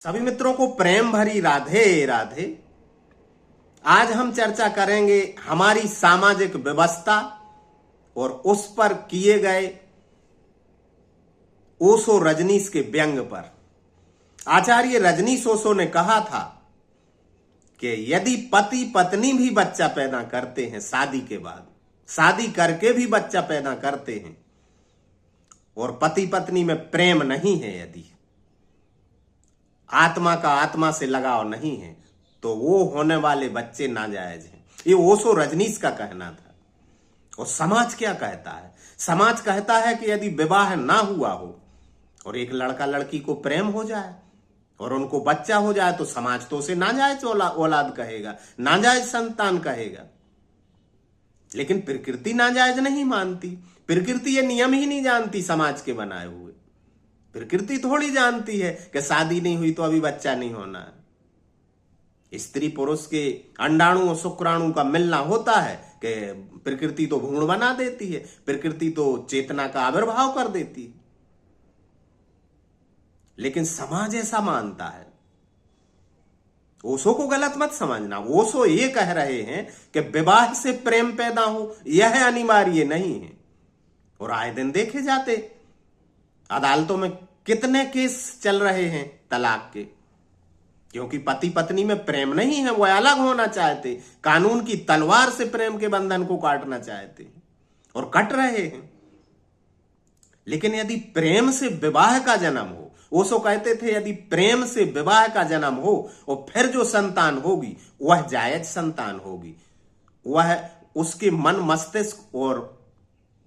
सभी मित्रों को प्रेम भरी राधे राधे। आज हम चर्चा करेंगे हमारी सामाजिक व्यवस्था और उस पर किए गए ओशो रजनीश के व्यंग पर। आचार्य रजनीश ओशो ने कहा था कि यदि पति पत्नी भी बच्चा पैदा करते हैं शादी के बाद, शादी करके भी बच्चा पैदा करते हैं और पति पत्नी में प्रेम नहीं है, यदि आत्मा का आत्मा से लगाव नहीं है, तो वो होने वाले बच्चे नाजायज हैं। ये ओशो रजनीश का कहना था। और समाज क्या कहता है? समाज कहता है कि यदि विवाह ना हुआ हो और एक लड़का लड़की को प्रेम हो जाए और उनको बच्चा हो जाए तो समाज तो उसे नाजायज औलाद कहेगा, नाजायज संतान कहेगा। लेकिन प्रकृति नाजायज नहीं मानती। प्रकृति ये नियम ही नहीं जानती समाज के बनाए हुए। प्रकृति थोड़ी जानती है कि शादी नहीं हुई तो अभी बच्चा नहीं होना है। स्त्री पुरुष के अंडाणु और शुक्राणु का मिलना होता है कि प्रकृति तो भ्रूण बना देती है, प्रकृति तो चेतना का आविर्भाव कर देती है। लेकिन समाज ऐसा मानता है। ओशो को गलत मत समझना। ओशो ये कह रहे हैं कि विवाह से प्रेम पैदा हो यह अनिवार्य नहीं है। और आए दिन देखे जाते अदालतों में कितने केस चल रहे हैं तलाक के, क्योंकि पति पत्नी में प्रेम नहीं है, वो अलग होना चाहते, कानून की तलवार से प्रेम के बंधन को काटना चाहते हैं और कट रहे हैं। लेकिन यदि प्रेम से विवाह का जन्म हो, ओशो कहते थे यदि प्रेम से विवाह का जन्म हो और फिर जो संतान होगी वह जायज संतान होगी, वह उसके मन मस्तिष्क और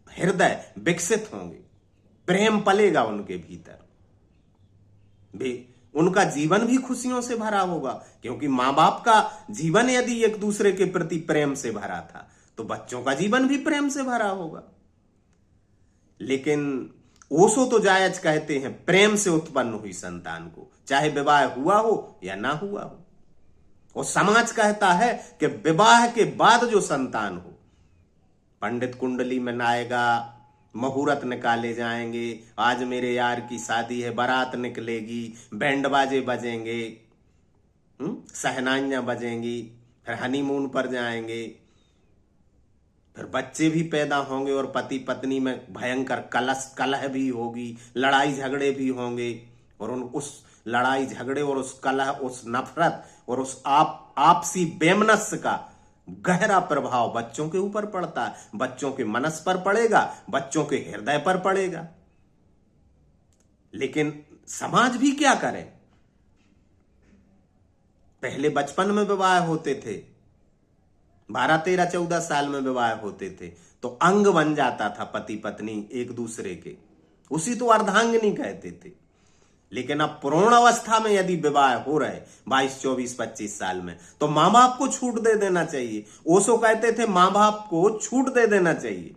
हृदय विकसित होंगे, प्रेम पलेगा उनके भीतर, उनका जीवन भी खुशियों से भरा होगा। क्योंकि मां बाप का जीवन यदि एक दूसरे के प्रति प्रेम से भरा था तो बच्चों का जीवन भी प्रेम से भरा होगा। लेकिन ओशो तो जायज कहते हैं प्रेम से उत्पन्न हुई संतान को, चाहे विवाह हुआ हो या ना हुआ हो। और समाज कहता है कि विवाह के बाद जो संतान हो, पंडित कुंडली में आएगा, मुहूर्त निकाले जाएंगे, आज मेरे यार की शादी है, बारात निकलेगी, बैंड बाजे बजेंगे, शहनाइयां बजेंगी, फिर हनीमून पर जाएंगे, फिर बच्चे भी पैदा होंगे और पति पत्नी में भयंकर कलह भी होगी, लड़ाई झगड़े भी होंगे। और उस लड़ाई झगड़े और उस कलह, उस नफरत और उस आपसी बेमनस्य का गहरा प्रभाव बच्चों के ऊपर पड़ता है, बच्चों के मनस पर पड़ेगा, बच्चों के हृदय पर पड़ेगा। लेकिन समाज भी क्या करे? पहले बचपन में विवाह होते थे, 12, 13, 14 साल में विवाह होते थे तो अंग बन जाता था पति पत्नी एक दूसरे के, उसी तो अर्धांगिनी कहते थे। लेकिन अब पूर्ण अवस्था में यदि विवाह हो रहे 22, 24, 25 साल में, तो मां बाप को छूट दे देना चाहिए। ओशो कहते थे मां बाप को छूट दे देना चाहिए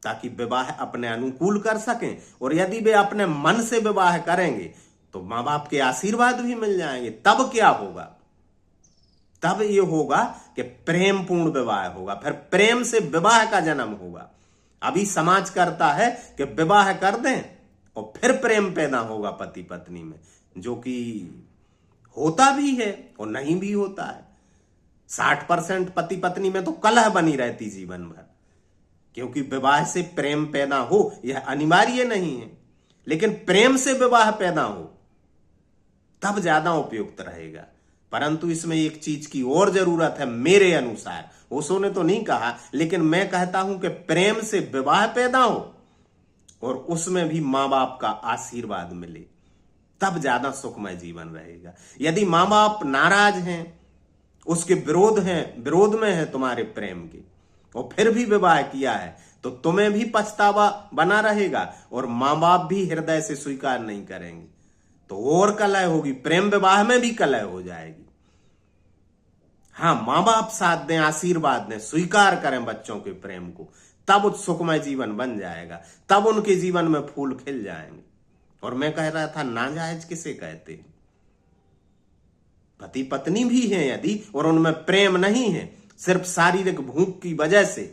ताकि विवाह अपने अनुकूल कर सकें। और यदि वे अपने मन से विवाह करेंगे तो मां बाप के आशीर्वाद भी मिल जाएंगे। तब क्या होगा? तब ये होगा कि प्रेम पूर्ण विवाह होगा, फिर प्रेम से विवाह का जन्म होगा। अभी समाज करता है कि विवाह कर दें और फिर प्रेम पैदा होगा पति पत्नी में, जो कि होता भी है और नहीं भी होता है। 60% पति पत्नी में तो कलह बनी रहती जीवन भर, क्योंकि विवाह से प्रेम पैदा हो यह अनिवार्य नहीं है। लेकिन प्रेम से विवाह पैदा हो तब ज्यादा उपयुक्त रहेगा। परंतु इसमें एक चीज की और जरूरत है मेरे अनुसार। ओशो ने तो नहीं कहा, लेकिन मैं कहता हूं कि प्रेम से विवाह पैदा हो और उसमें भी मां बाप का आशीर्वाद मिले, तब ज्यादा सुखमय जीवन रहेगा। यदि मां बाप नाराज हैं, उसके विरोध में है तुम्हारे प्रेम के, और फिर भी विवाह किया है, तो तुम्हें भी पछतावा बना रहेगा और मां बाप भी हृदय से स्वीकार नहीं करेंगे, तो और कलह होगी। प्रेम विवाह में भी कलह हो जाएगी। हाँ, मां बाप साथ दें, आशीर्वाद दें, स्वीकार करें बच्चों के प्रेम को, तब सुखमय जीवन बन जाएगा, तब उनके जीवन में फूल खिल जाएंगे। और मैं कह रहा था नाजायज किसे कहते हैं? पति पत्नी भी हैं यदि और उनमें प्रेम नहीं है, सिर्फ शारीरिक भूख की वजह से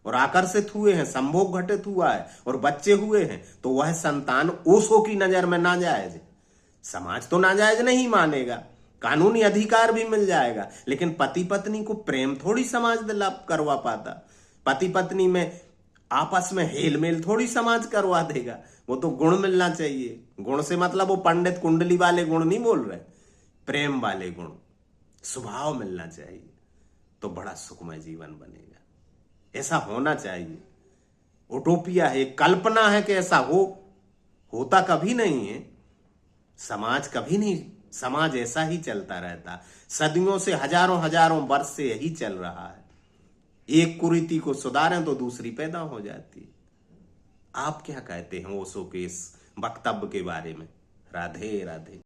और आकर्षित हुए हैं, संभोग घटित हुआ है और बच्चे हुए हैं, तो वह संतान ओशो की नजर में नाजायज है। समाज तो नाजायज नहीं मानेगा, कानूनी अधिकार भी मिल जाएगा, लेकिन पति पत्नी को प्रेम थोड़ी समाज दिला करवा पाता। पति पत्नी में आपस में हेल मेल थोड़ी समाज करवा देगा। वो तो गुण मिलना चाहिए। गुण से मतलब वो पंडित कुंडली वाले गुण नहीं बोल रहे, प्रेम वाले गुण, स्वभाव मिलना चाहिए, तो बड़ा सुखमय जीवन बनेगा। ऐसा होना चाहिए। उटोपिया है, कल्पना है कि ऐसा होता कभी नहीं है। समाज कभी नहीं, समाज ऐसा ही चलता रहता, सदियों से, हजारों हजारों वर्ष से यही चल रहा है। एक कुरीति को सुधारें तो दूसरी पैदा हो जाती है। आप क्या कहते हैं ओशो के इस वक्तव्य के बारे में? राधे राधे।